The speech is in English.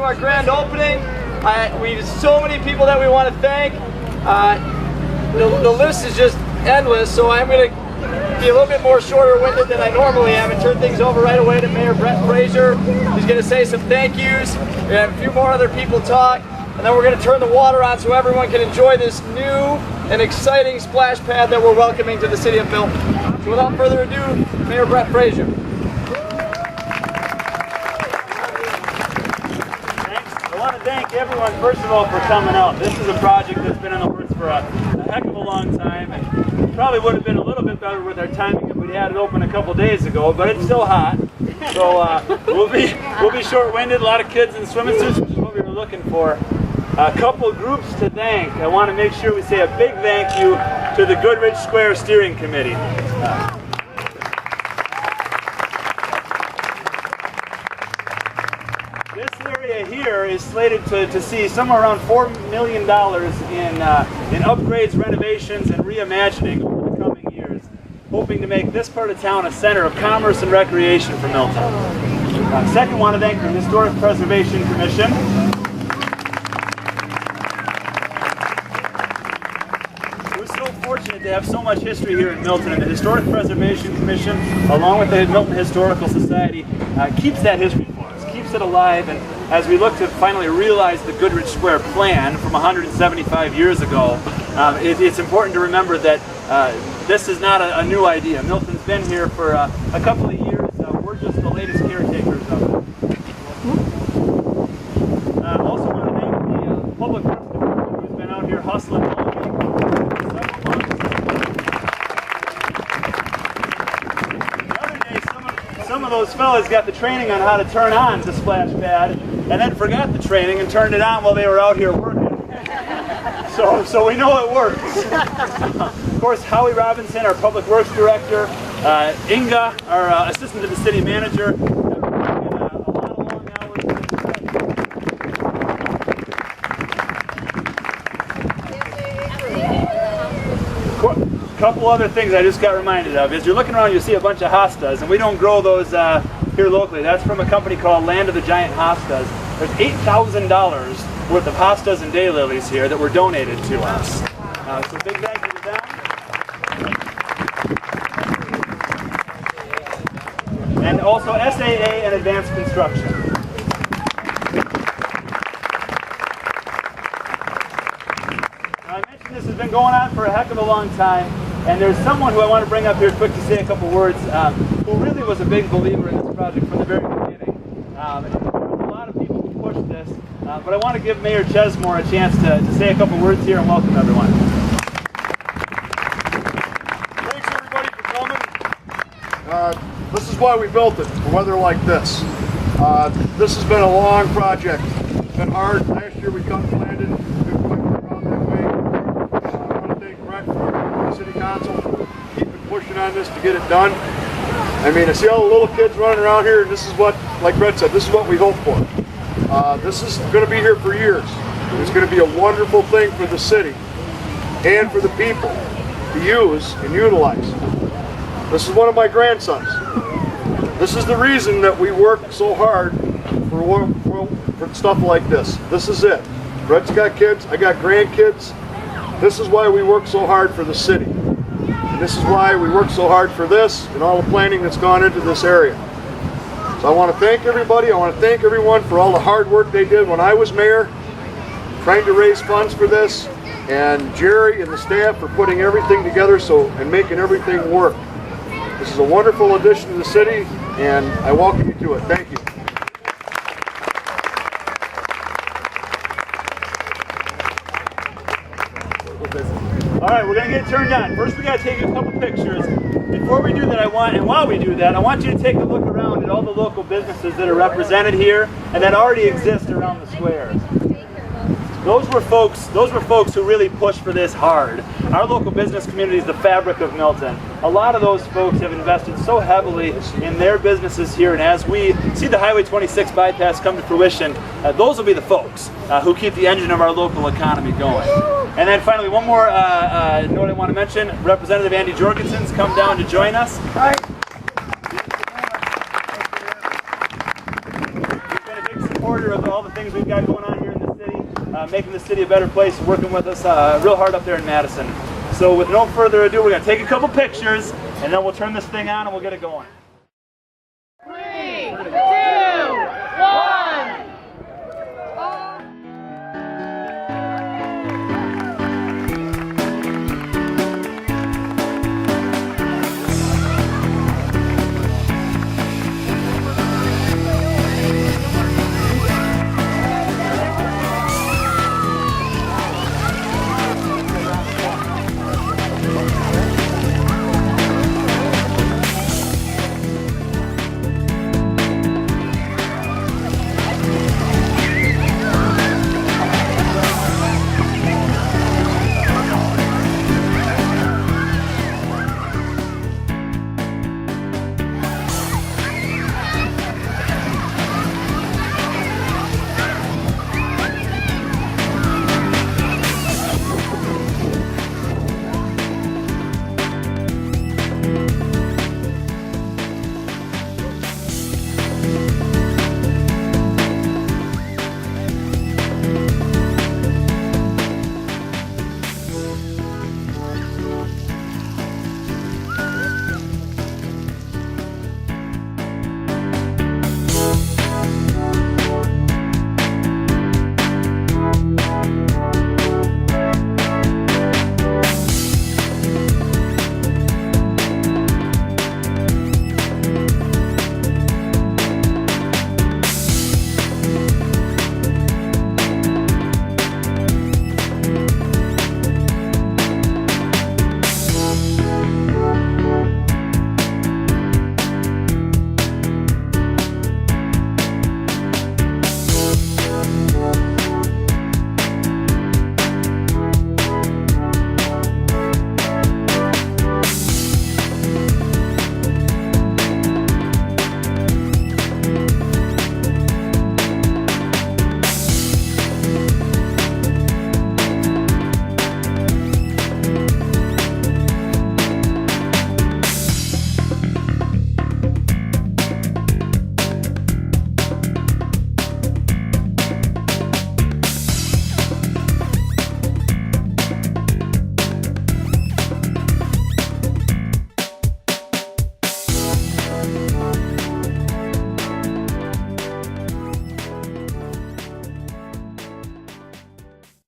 our grand opening. We have so many people that we want to thank. The list is just endless, so I'm going to be a little bit more shorter-winded than I normally am and turn things over right away to Mayor Brett Frazier. He's going to say some thank yous. We have a few more other people talk, and then we're going to turn the water on so everyone can enjoy this new and exciting splash pad that we're welcoming to the City of Milton. So without further ado, Mayor Brett Frazier. I want to thank everyone, first of all, for coming out. This is a project that's been in the works for a heck of a long time, and probably would have been a little bit better with our timing if we'd had it open a couple days ago, but it's still hot. So we'll be short-winded, a lot of kids in swimming suits, which is what we were looking for. A couple groups to thank. I want to make sure we say a big thank you to the Goodrich Square Steering Committee. This area here is slated to see somewhere around $4 million in upgrades, renovations, and reimagining over the coming years, hoping to make this part of town a center of commerce and recreation for Milton. Second, I want to thank the Historic Preservation Commission. We're so fortunate to have so much history here in Milton, and the Historic Preservation Commission, along with the Milton Historical Society, keeps that history for us, keeps it alive, and as we look to finally realize the Goodrich Square plan from 175 years ago, it's important to remember that this is not a new idea. Milton's been here for a couple of years. We're just the latest caretakers of it. Also want to thank the Public Works Department, who's been out here hustling all week. The other day, some of those fellas got the training on how to turn on the splash pad, and then forgot the training and turned it on while they were out here working. So we know it works. Of course, Howie Robinson, our Public Works Director, Inga, our Assistant to the City Manager, have been working a lot of long hours. A couple other things I just got reminded of. As you're looking around, you see a bunch of hostas, and we don't grow those here locally. That's from a company called Land of the Giant Hostas. There's $8,000 worth of hostas and daylilies here that were donated to us. So big thank you to them. And also SAA and Advanced Construction. Now, I mentioned this has been going on for a heck of a long time, and there's someone who I want to bring up here quick to say a couple words, who really was a big believer in this project from the very beginning. There was a lot of people who pushed this, but I want to give Mayor Chesmore a chance to say a couple words here and welcome everyone. Thanks everybody for coming. This is why we built it, for weather like this. This has been a long project. It's been hard. Last year we cut and planted. We've been around that way. I want to thank Brett from the City Council for keeping pushing on this to get it done. I mean, I see all the little kids running around here, and this is what, like Brett said, this is what we hope for. This is going to be here for years. It's going to be a wonderful thing for the city and for the people to use and utilize. This is one of my grandsons. This is the reason that we work so hard for stuff like this. This is it. Brett's got kids, I got grandkids. This is why we work so hard for the city. And this is why we work so hard for this and all the planning that's gone into this area. So I want to thank everybody. I want to thank everyone for all the hard work they did when I was mayor, trying to raise funds for this, and Jerry and the staff for putting everything together and making everything work. This is a wonderful addition to the city, and I welcome you to it. Thank you. All right, we're going to get it turned on. First, we got to take a couple pictures. Before we do that, while we do that, I want you to take a look around at all the local businesses that are represented here and that already exist around the square. Those were folks who really pushed for this hard. Our local business community is the fabric of Milton. A lot of those folks have invested so heavily in their businesses here, and as we see the Highway 26 bypass come to fruition, those will be the folks who keep the engine of our local economy going. And then finally, one more note I want to mention. Representative Andy Jorgensen's come down to join us. He's been a big supporter of all the things we've got going on here in the city, making the city a better place, working with us real hard up there in Madison. So with no further ado, we're going to take a couple pictures, and then we'll turn this thing on and we'll get it going. 3, 2, 1.